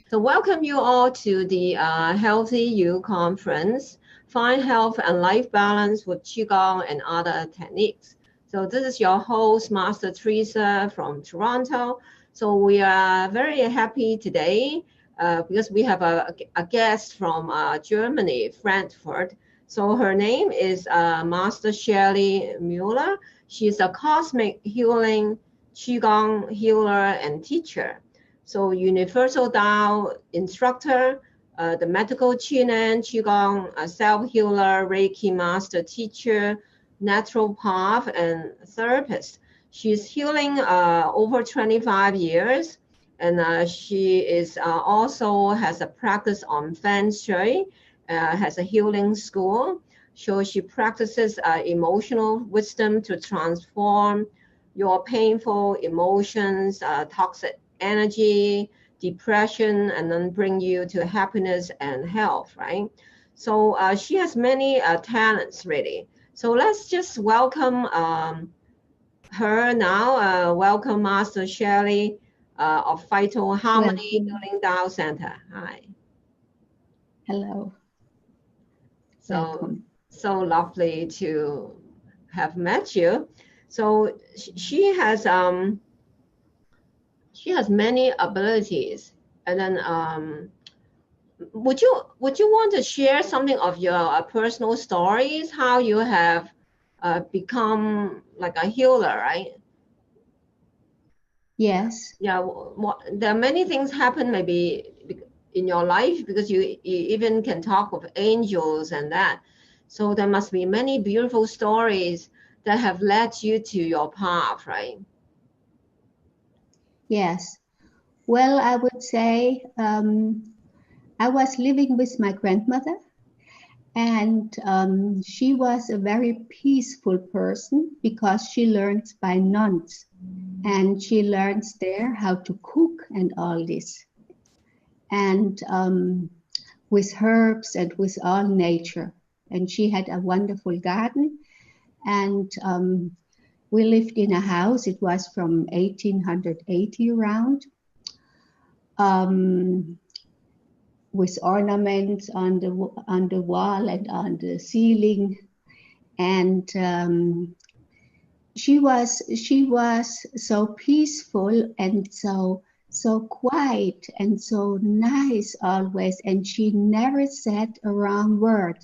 So welcome you all to the Healthy You Conference, Find Health and Life Balance with Qigong and Other Techniques. So this is your host, Master Teresa from Toronto. So we are very happy today because we have a guest from Germany, Frankfurt. So her name is Master Shirley Mueller. She's a cosmic healing, Qigong healer and teacher. So Universal Tao instructor, the medical Qigong, self-healer, Reiki master teacher, naturopath, and therapist. She's healing over 25 years, and she is also has a practice on Feng Shui, has a healing school. So she practices emotional wisdom to transform your painful emotions, toxic energy, depression, and then bring you to happiness and health, right? So she has many talents, really. So let's just welcome her now. Welcome Master Shirley of Vital Harmony Healing Tao Center. Hi. Hello. Welcome. So lovely to have met you. So she has many abilities, and then would you want to share something of your personal stories, how you have become like a healer, right? Yes. Yeah, there are many things happen maybe in your life because you even can talk with angels and that. So there must be many beautiful stories that have led you to your path, right? Yes. Well, I would say I was living with my grandmother, and she was a very peaceful person because she learns by nuns, and she learns there how to cook and all this, and with herbs and with all nature. And she had a wonderful garden, and we lived in a house. It was from 1880 around, with ornaments on the wall and on the ceiling, and she was so peaceful and so quiet and so nice always, and she never said a wrong word.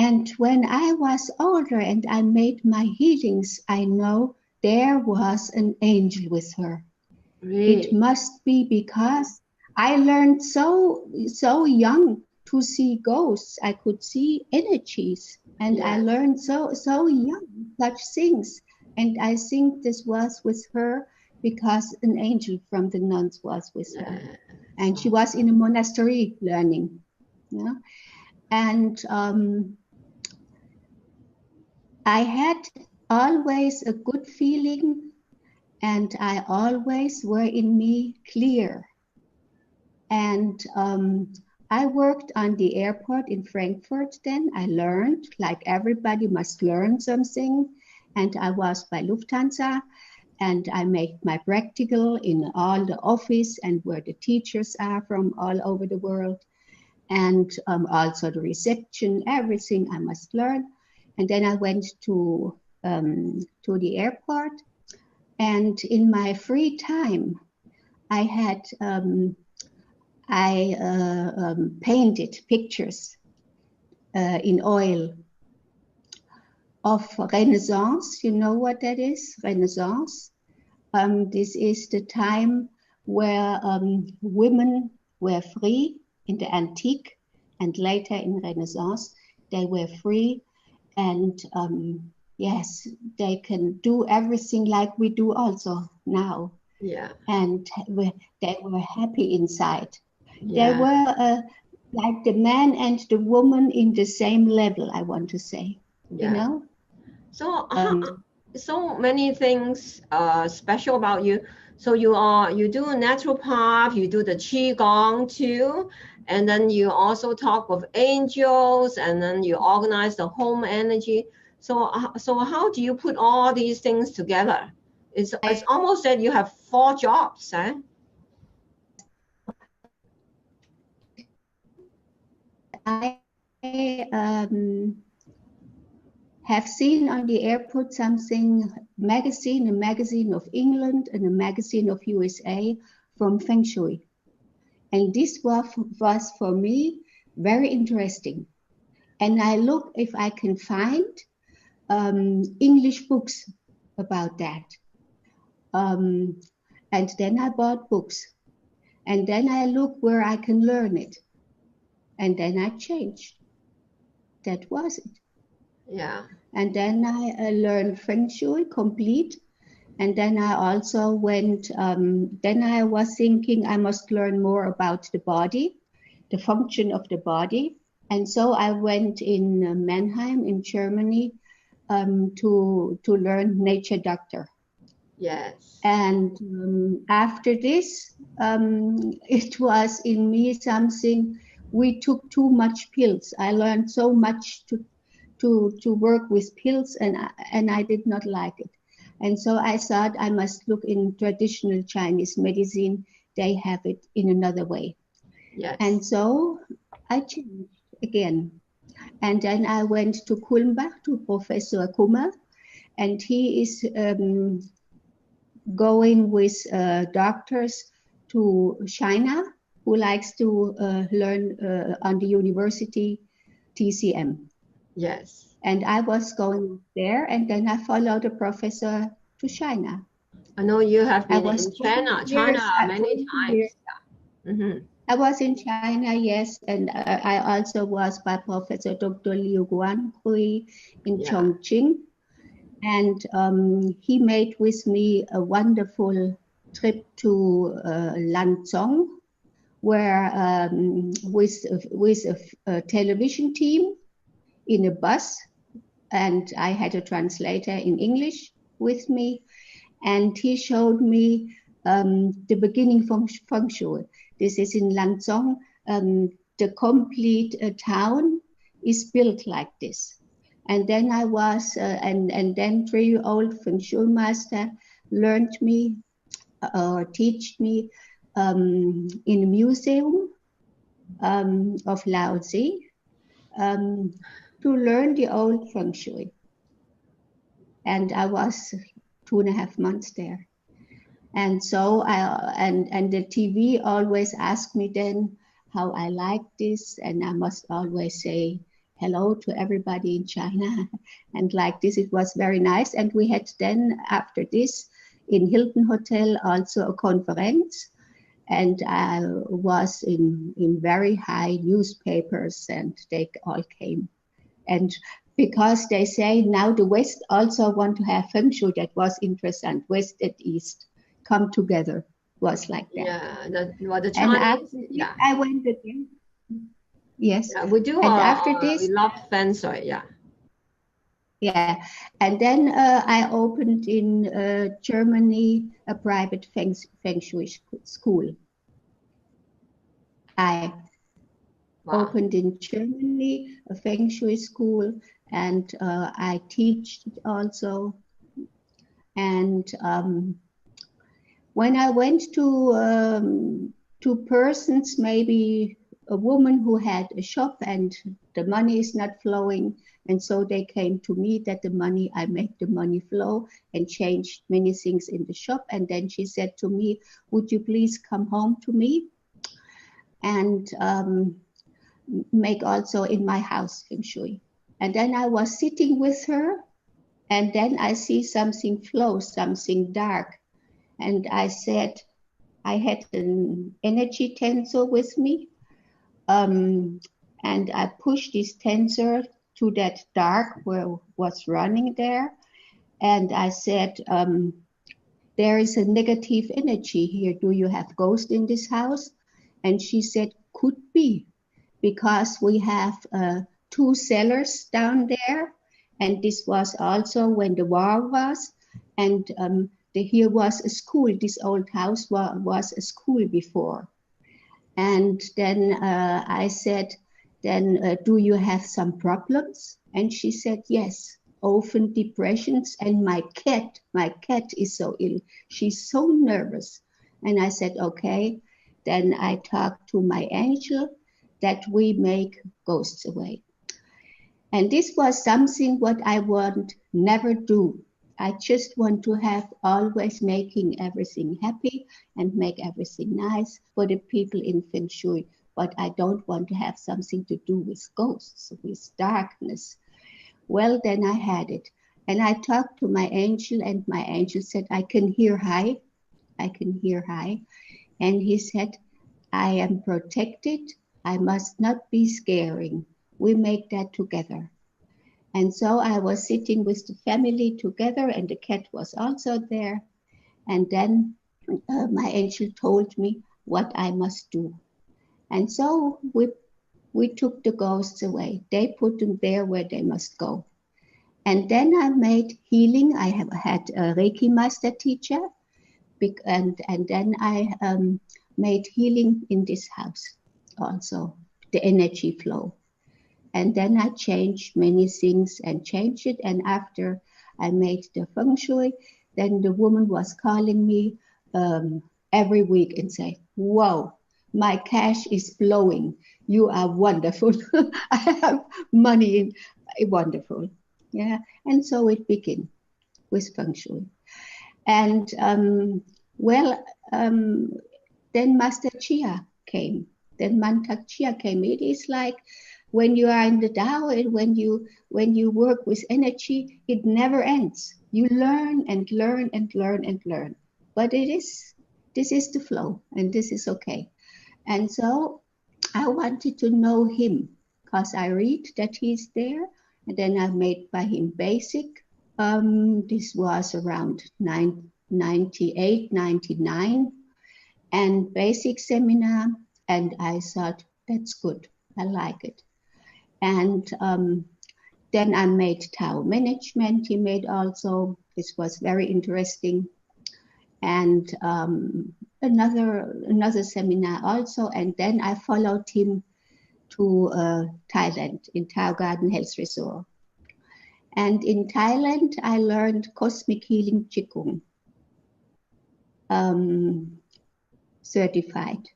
And when I was older and I made my healings, I know there was an angel with her. Really? It must be because I learned so young to see ghosts. I could see energies, and Yes. I learned so young such things. And I think this was with her because an angel from the nuns was with her, and she was in a monastery learning. Yeah, and I had always a good feeling, and I always were in me clear. And I worked on the airport in Frankfurt then. I learned, like everybody must learn something. And I was by Lufthansa, and I made my practical in all the office and where the teachers are from all over the world. And also the reception, everything I must learn. And then I went to the airport, and in my free time, I had painted pictures in oil of Renaissance. You know what that is? Renaissance. This is the time where women were free in the antique, and later in Renaissance they were free. And yes, they can do everything like we do also now. Yeah. And they were happy inside. Yeah. They were like the man and the woman in the same level, I want to say. Yeah. You know? So so many things special about you. So you do naturopath, you do the Qigong too, and then you also talk with angels, and then you organize the home energy. So how do you put all these things together? It's almost that you have 4 jobs, eh? have seen on the airport something, a magazine of England and a magazine of USA from Feng Shui. And this was for me very interesting. And I look if I can find English books about that. And then I bought books. And then I look where I can learn it. And then I changed. That was it. Yeah. And then I learned Feng Shui complete. And then I also went, then I was thinking I must learn more about the body, the function of the body. And so I went in Mannheim in Germany to learn nature doctor. Yes. And after this, it was in me something, we took too much pills. I learned so much to work with pills, and I did not like it. And so I thought I must look in traditional Chinese medicine. They have it in another way. Yes. And so I changed again. And then I went to Kulmbach to Professor Kummer, and he is going with doctors to China who likes to learn on the university TCM. Yes. And I was going there, and then I followed the professor to China. I know you have been in China many times. Yeah. Mm-hmm. I was in China, yes, and I also was by Professor Dr. Liu Guanhui in Chongqing. And he made with me a wonderful trip to Lanzhong, where with a television team in a bus, and I had a translator in English with me, and he showed me the beginning from Feng Shui. This is in Lanzhong. The complete town is built like this. And then I was, and then 3-year-old Feng Shui master learned me or taught me in a museum of Laozi to learn the old Feng Shui. And I was 2.5 months there. And so and the TV always asked me then how I like this, and I must always say hello to everybody in China. And like this, it was very nice. And we had then, after this, in Hilton Hotel, also a conference. And I was in very high newspapers, and they all came. And because they say now the West also want to have Feng Shui, that was interesting. West and East come together, was like that. Yeah, the Chinese. Yeah, I went again. Yes. Yeah, we do. And after this, we love Feng Shui. Yeah. Yeah, and then I opened in Germany a private Feng Shui school. I opened in Germany a Feng Shui school, and I teach it also. And when I went to persons, maybe a woman who had a shop and the money is not flowing, and so they came to me that I make the money flow and changed many things in the shop. And then she said to me, would you please come home to me and make also in my house Feng Shui? And then I was sitting with her, and then I see something flow, something dark. And I said, I had an energy tensor with me, and I pushed this tensor to that dark where was running there. And I said, there is a negative energy here. Do you have ghosts in this house? And she said, could be, because we have 2 cellars down there. And this was also when the war was. And here was a school. This old house was a school before. And then I said, then do you have some problems? And she said, yes, often depressions. And my cat is so ill. She's so nervous. And I said, okay. Then I talked to my angel that we make ghosts away. And this was something what I want never do. I just want to have always making everything happy and make everything nice for the people in Feng Shui. But I don't want to have something to do with ghosts, with darkness. Well, then I had it. And I talked to my angel, and my angel said, I can hear high. I can hear high. And he said, I am protected. I must not be scaring. We make that together. And so I was sitting with the family together, and the cat was also there. And then my angel told me what I must do. And so we took the ghosts away. They put them there where they must go. And then I made healing. I have had a Reiki master teacher, and then I made healing in this house also, the energy flow. And then I changed many things and changed it. And after I made the feng shui, then the woman was calling me every week and say, "Wow, my cash is flowing. You are wonderful. I have money. Wonderful." Yeah. And so it began with feng shui. And then Master Chia came. Then Mantak Chia came. It is like when you are in the Tao, and when you work with energy, it never ends. You learn and learn and learn and learn. But this is the flow, and this is okay. And so I wanted to know him, because I read that he's there, and then I made by him basic. This was around 98, 99, and basic seminar, and I thought, that's good. I like it. And then I made Tao management. He made also. This was very interesting. And another seminar also. And then I followed him to Thailand, in Tao Garden Health Resort. And in Thailand, I learned cosmic healing Qigong, certified.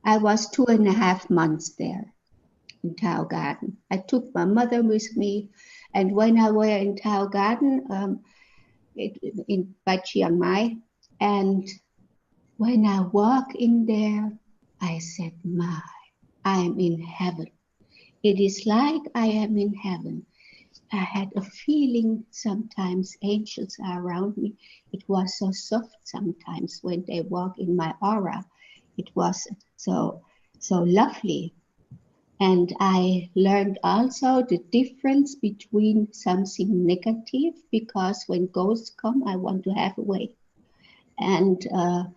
I was 2.5 months there in Tao Garden. I took my mother with me, and when I were in Tao Garden by Chiang Mai, and when I walk in there, I said, "My, I am in heaven. It is like I am in heaven." I had a feeling sometimes angels are around me. It was so soft sometimes when they walk in my aura. It was so lovely. And I learned also the difference between something negative, because when ghosts come, I want to have away. And the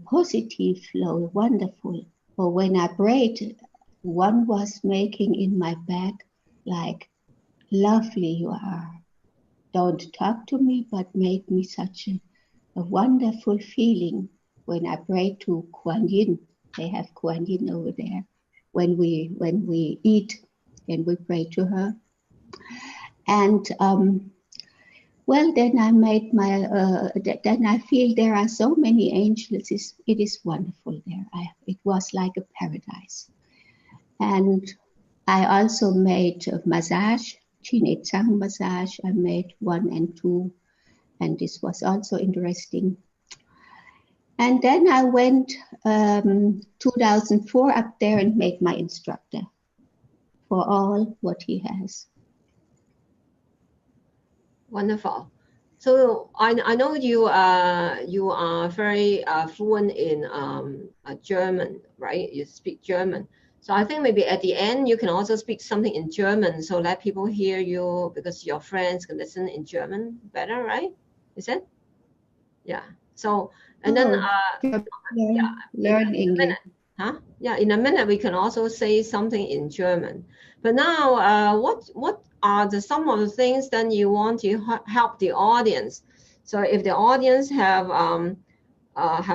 positive flow, wonderful. Or when I prayed, one was making in my back, like, "Lovely you are. Don't talk to me, but make me such a wonderful feeling." When I pray to Kuan Yin, they have Kuan Yin over there. When we eat, then we pray to her. And then I made my. Then I feel there are so many angels. It is wonderful there. It was like a paradise. And I also made a massage, Chin Chang massage. I made 1 and 2, and this was also interesting. And then I went 2004 up there and made my instructor for all what he has. Wonderful. So I know you are very fluent in German, right? You speak German. So I think maybe at the end you can also speak something in German, so let people hear you, because your friends can listen in German better, right? Is it? Yeah. So and then learn English. Yeah, in a minute we can also say something in German. But now, what are some of the things then you want to help the audience? So if the audience have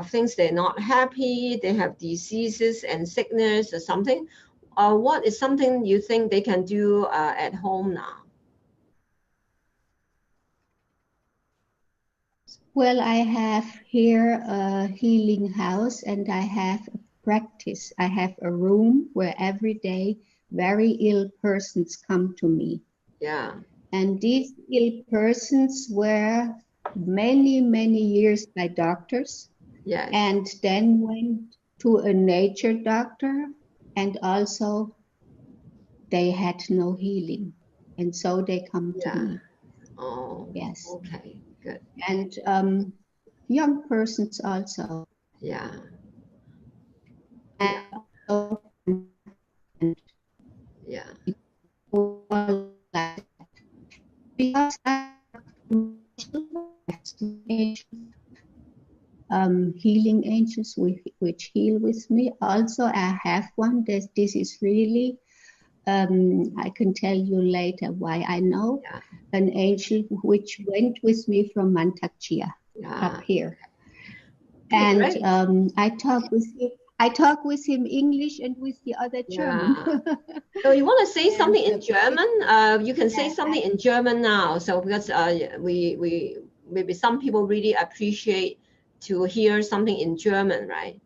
things they're not happy, they have diseases and sickness or something, what is something you think they can do at home now? Well, I have here a healing house, and I have a practice. I have a room where every day very ill persons come to me. Yeah. And these ill persons were many, many years by doctors. Yes. And then went to a nature doctor, and also they had no healing. And so they come to me. Oh, Yes. okay, good. And young persons also. Yeah. And also, Yeah. Because healing angels which heal with me. Also, I have one. This is really, I can tell you later why I know. Yeah. An angel which went with me from Mantakchia up here. And I talk with him English and with the other German. So you want to say something in German? You can say something in German now. So because we maybe some people really appreciate to hear something in German, right?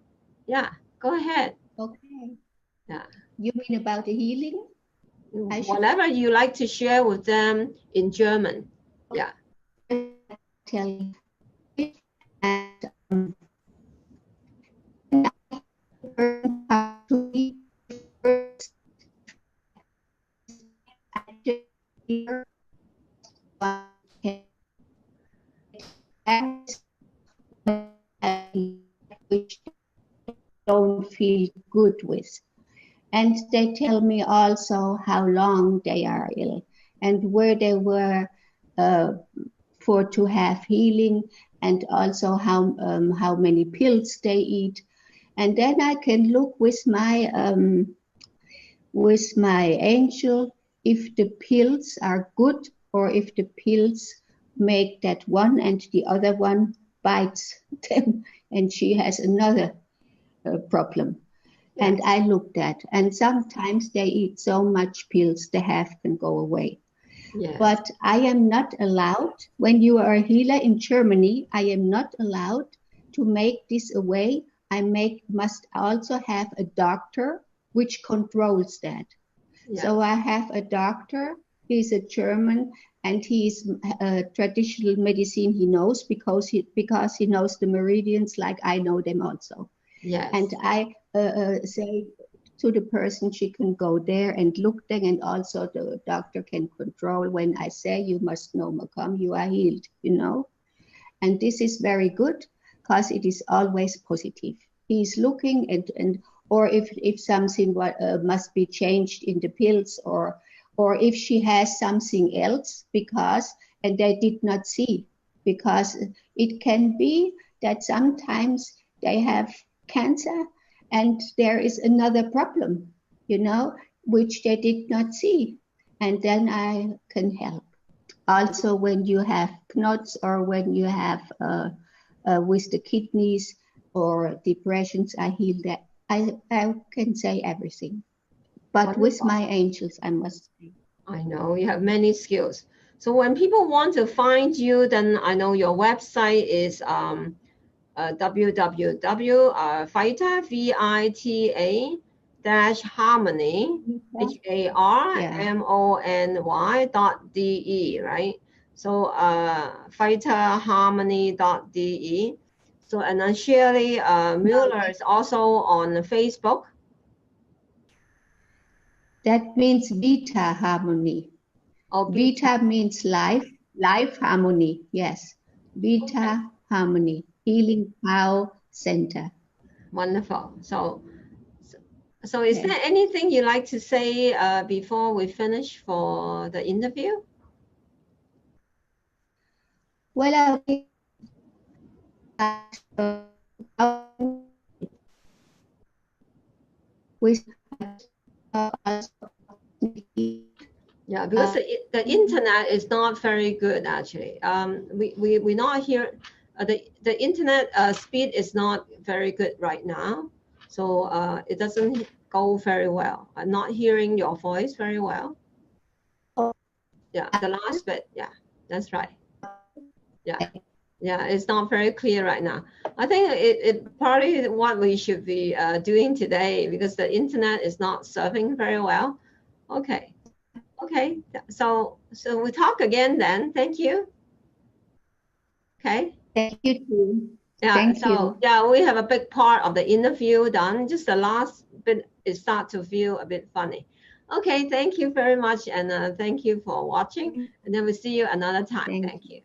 Yeah, go ahead. Okay. Yeah. You mean about the healing? Whatever you like to share with them in German. Yeah. Tell you. Which don't feel good with. And they tell me also how long they are ill and where they were for to have healing, and also how many pills they eat. And then I can look with my angel if the pills are good or if the pills make that one and the other one bites them and she has another problem. Yes. And I looked at, and sometimes they eat so much pills the half can go away. Yes. But I am not allowed, when you are a healer in Germany, I am not allowed to make this away. I must also have a doctor which controls that. Yes. So I have a doctor, he's a German, and he's traditional medicine he knows because he knows the meridians like I know them also. Yes. And I say to the person she can go there and look there, and also the doctor can control when I say you must no more come, you are healed, you know. And this is very good because it is always positive. He's looking and or if something must be changed in the pills, or if she has something else, because and they did not see, because it can be that sometimes they have cancer and there is another problem, you know, which they did not see, and then I can help. Also, when you have knots or when you have with the kidneys or depressions, I heal that. I can say everything, but wonderful. With my angels, I must say. I know you have many skills. So when people want to find you, then I know your website is www.vita harmony harmony.de, right? So vitaharmony.de. So and then Shirley Mueller is also on Facebook. That means Vita Harmony. Oh, Vita means life harmony. Yes, Vita Harmony, Healing Power Center. Wonderful. So is there anything you like to say before we finish for the interview? Well, yeah, because the internet is not very good actually. We not hear the internet speed is not very good right now, so it doesn't go very well. I'm not hearing your voice very well. Yeah, the last bit. Yeah, that's right. Yeah, it's not very clear right now. I think it probably what we should be doing today, because the internet is not serving very well. Okay. Okay. So we talk again then. Thank you. Okay. Thank you too. Yeah. Thank So you. yeah, we have a big part of the interview done. Just the last bit, it starts to feel a bit funny. Okay. Thank you very much, and thank you for watching. And then we'll see you another time. Thank Thank you.